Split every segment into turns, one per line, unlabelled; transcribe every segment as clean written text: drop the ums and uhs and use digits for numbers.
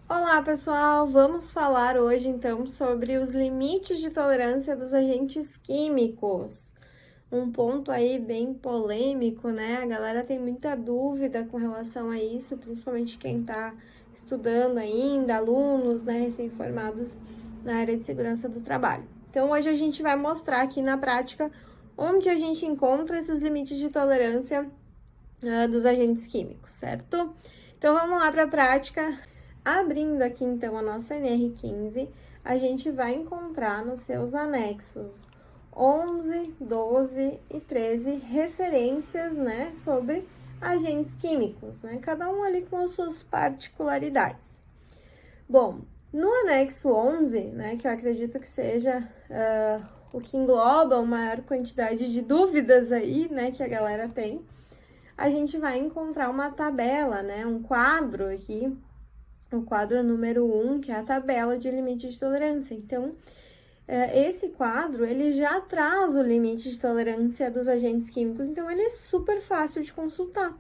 Olá pessoal, vamos falar hoje então sobre os limites de tolerância dos agentes químicos. Um ponto aí bem polêmico, né? A galera tem muita dúvida com relação a isso, principalmente quem está estudando ainda, alunos, né, recém-formados na área de segurança do trabalho. Então hoje a gente vai mostrar aqui na prática onde a gente encontra esses limites de tolerância dos agentes químicos, certo? Então vamos lá para a prática. Abrindo aqui então a nossa NR15, a gente vai encontrar nos seus anexos 11, 12 e 13 referências, né, sobre agentes químicos, né, cada um ali com as suas particularidades. Bom, no anexo 11, né, que eu acredito que seja o que engloba a maior quantidade de dúvidas aí, né, que a galera tem, a gente vai encontrar uma tabela, né, um quadro aqui, o quadro número 1, que é a tabela de limite de tolerância. Então, esse quadro, ele já traz o limite de tolerância dos agentes químicos, então ele é super fácil de consultar.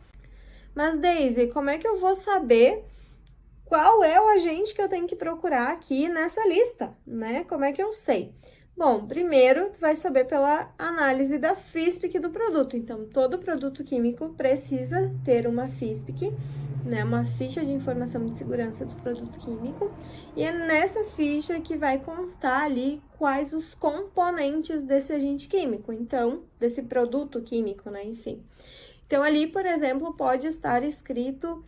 Mas, Daisy, como é que eu vou saber qual é o agente que eu tenho que procurar aqui nessa lista, né? Como é que eu sei? Bom, primeiro, tu vai saber pela análise da FISPIC do produto. Então, todo produto químico precisa ter uma FISPIC, né, uma ficha de informação de segurança do produto químico, e é nessa ficha que vai constar ali quais os componentes desse agente químico, então, desse produto químico, né, enfim. Então, ali, por exemplo, pode estar escrito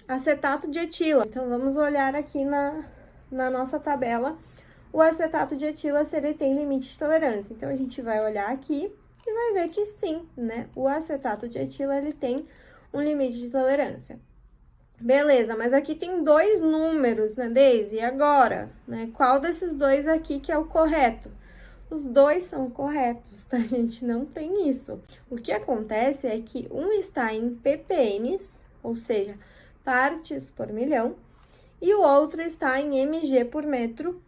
acetato de etila. Então, vamos olhar aqui na nossa tabela o acetato de etila, se ele tem limite de tolerância. Então, a gente vai olhar aqui e vai ver que sim, né, o acetato de etila, ele tem um limite de tolerância. Beleza, mas aqui tem dois números, né, Daisy? E agora, né? Qual desses dois aqui que é o correto? Os dois são corretos, tá? A gente não tem isso. O que acontece é que um está em ppm, ou seja, partes por milhão, e o outro está em mg por metro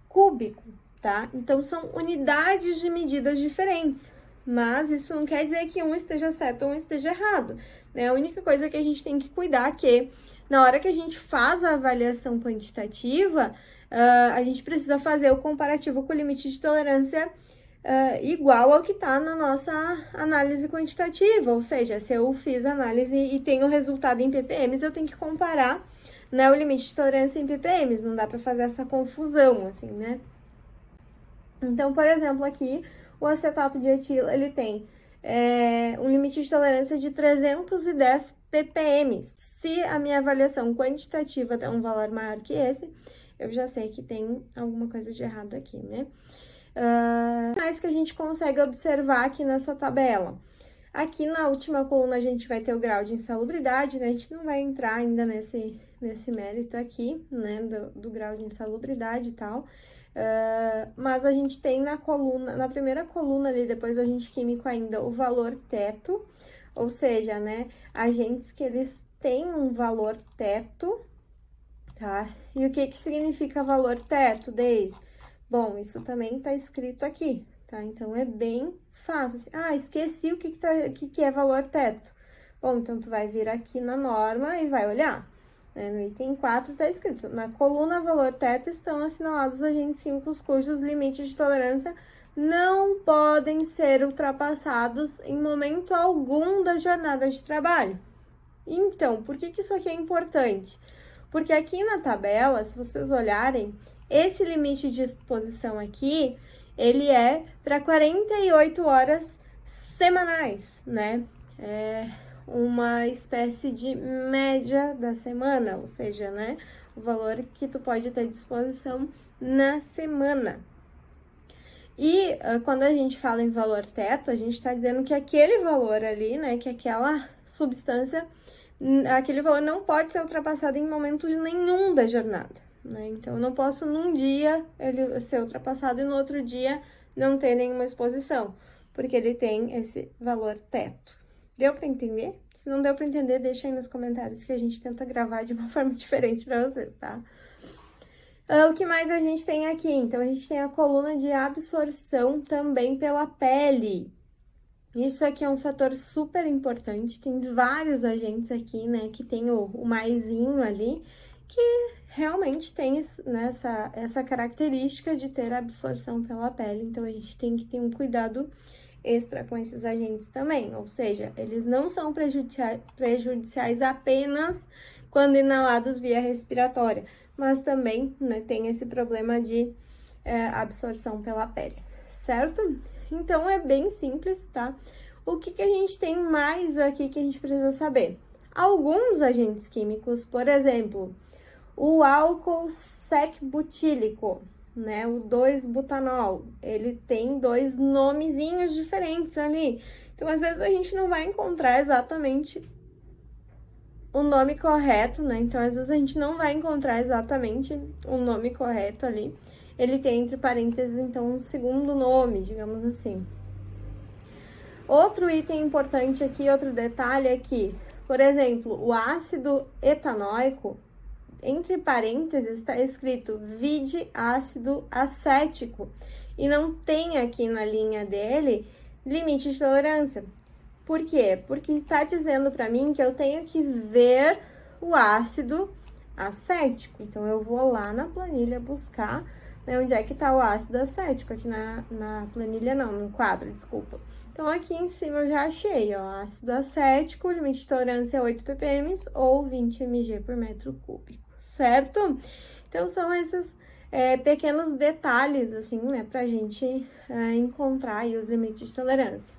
cúbico, tá? Então, são unidades de medidas diferentes. Mas isso não quer dizer que um esteja certo ou um esteja errado, né? A única coisa que a gente tem que cuidar é que, na hora que a gente faz a avaliação quantitativa, a gente precisa fazer o comparativo com o limite de tolerância igual ao que está na nossa análise quantitativa. Ou seja, se eu fiz a análise e tenho o resultado em ppm, eu tenho que comparar, né, o limite de tolerância em ppm. Não dá para fazer essa confusão, assim, né? Então, por exemplo, aqui, o acetato de etila, ele tem um limite de tolerância de 310 ppm. Se a minha avaliação quantitativa der um valor maior que esse, eu já sei que tem alguma coisa de errado aqui, né? Mais que a gente consegue observar aqui nessa tabela. Aqui na última coluna a gente vai ter o grau de insalubridade, né? A gente não vai entrar ainda nesse mérito aqui, né? Do grau de insalubridade e tal. Mas a gente tem na primeira coluna ali, depois do agente químico ainda, o valor teto, ou seja, né, agentes que eles têm um valor teto, tá? E o que significa valor teto, Deise? Bom, isso também tá escrito aqui, tá? Então, é bem fácil. Assim, esqueci o que é valor teto. Bom, então, tu vai vir aqui na norma e vai olhar. No item 4 está escrito, na coluna valor teto estão assinalados agentes químicos cujos limites de tolerância não podem ser ultrapassados em momento algum da jornada de trabalho. Então, por que isso aqui é importante? Porque aqui na tabela, se vocês olharem, esse limite de exposição aqui, ele é para 48 horas semanais, né? Uma espécie de média da semana, ou seja, né, o valor que tu pode ter à disposição na semana. E quando a gente fala em valor teto, a gente está dizendo que aquele valor ali, né, que aquela substância, aquele valor não pode ser ultrapassado em momento nenhum da jornada, né? Então, eu não posso num dia ele ser ultrapassado e no outro dia não ter nenhuma exposição, porque ele tem esse valor teto. Deu para entender? Se não deu para entender, deixa aí nos comentários que a gente tenta gravar de uma forma diferente para vocês, tá? O que mais a gente tem aqui? Então, a gente tem a coluna de absorção também pela pele. Isso aqui é um fator super importante, tem vários agentes aqui, né, que tem o maisinho ali, que realmente tem, né, essa característica de ter absorção pela pele, então a gente tem que ter um cuidado extra com esses agentes também, ou seja, eles não são prejudiciais apenas quando inalados via respiratória, mas também, né, tem esse problema de absorção pela pele, certo? Então, é bem simples, tá? O que a gente tem mais aqui que a gente precisa saber? Alguns agentes químicos, por exemplo, o álcool sec-butílico, né? O 2-butanol, ele tem 2 nomezinhos diferentes ali. Então, às vezes, a gente não vai encontrar exatamente o nome correto, né? Então, às vezes, a gente não vai encontrar exatamente o nome correto ali. Ele tem entre parênteses, então, um segundo nome, digamos assim. Outro item importante aqui, outro detalhe é que, por exemplo, o ácido etanóico, entre parênteses, está escrito vide ácido acético. E não tem aqui na linha dele limite de tolerância. Por quê? Porque está dizendo para mim que eu tenho que ver o ácido acético. Então, eu vou lá na planilha buscar, né, onde é que tá o ácido acético, aqui na planilha não, no quadro, desculpa. Então, aqui em cima eu já achei, ó, ácido acético, limite de tolerância 8 ppm ou 20 mg por metro cúbico, certo? Então, são esses pequenos detalhes, assim, né, pra gente encontrar aí os limites de tolerância.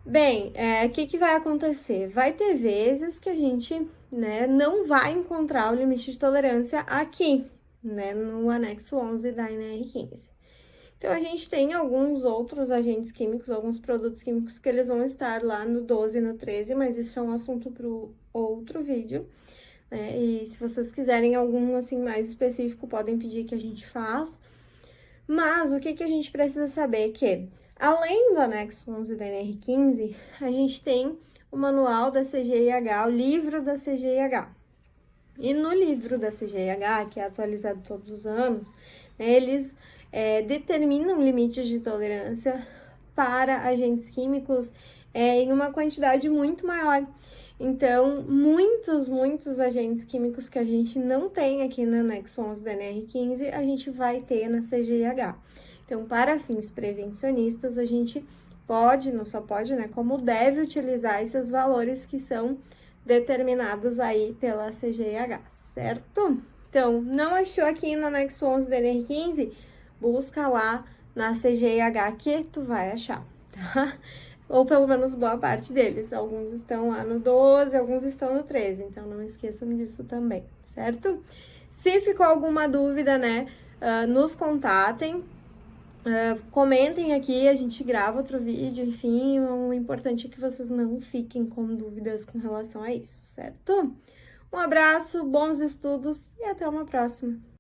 Bem, o que vai acontecer? Vai ter vezes que a gente, né, não vai encontrar o limite de tolerância aqui, né, no anexo 11 da NR15. Então, a gente tem alguns outros agentes químicos, alguns produtos químicos que eles vão estar lá no 12 e no 13, mas isso é um assunto para o outro vídeo, né? E se vocês quiserem algum, assim, mais específico, podem pedir que a gente faça. Mas, o que a gente precisa saber é que, além do anexo 11 da NR15, a gente tem o manual da CGIH, o livro da CGIH. E no livro da CGIH, que é atualizado todos os anos, né, eles determinam limites de tolerância para agentes químicos em uma quantidade muito maior. Então, muitos agentes químicos que a gente não tem aqui no anexo 11 da NR15, a gente vai ter na CGIH. Então, para fins prevencionistas, a gente pode, não só pode, né, como deve utilizar esses valores que são determinados aí pela CGIH, certo? Então, não achou aqui no anexo 11 da NR15? Busca lá na CGIH que tu vai achar, tá? Ou pelo menos boa parte deles. Alguns estão lá no 12, alguns estão no 13, então não esqueçam disso também, certo? Se ficou alguma dúvida, né, nos contatem. Comentem aqui, a gente grava outro vídeo, enfim, o importante é que vocês não fiquem com dúvidas com relação a isso, certo? Um abraço, bons estudos e até uma próxima!